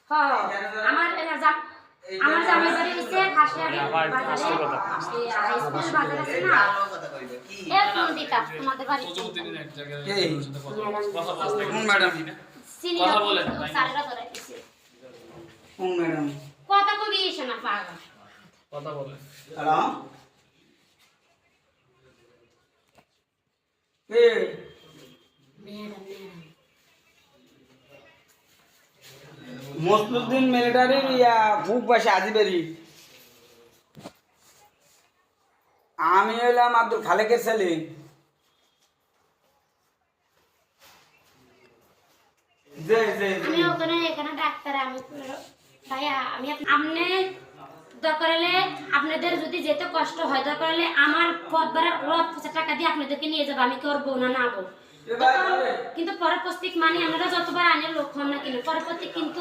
হ্যাঁ আমার আমার জামাই বাড়ি হচ্ছে খাসিয়ারি বাজারে হাই স্কুল বাজার আছে না এ কোন দিতা তোমাদের বাড়ি কোন ম্যাডাম কথা বলেন স্যারেরা ধরে দিছে কোন ম্যাডাম কথা কবি এসে না পাগল কথা বলেন হ্যালো মসলুদ্দিন মিলিটারির খুব পাশে আজিবেরি আমি হইলাম আব্দুল খালেকের ছেলে আমি ওখানে এখানে ডাক্তার আমি ভাইয়া আমি আপনি দরকার হলে আপনাদের যদি যেতে কষ্ট হয় দরকার হলে আমার পথ ভাড়া 50 টাকা দিয়ে আপনাদেরকে নিয়ে যাবো আমি করবো না না কিন্তু পরপ্রস্তিক মানে আপনারা যতবার আনের লোক হন না কেন পরপ্রস্তিক কিন্তু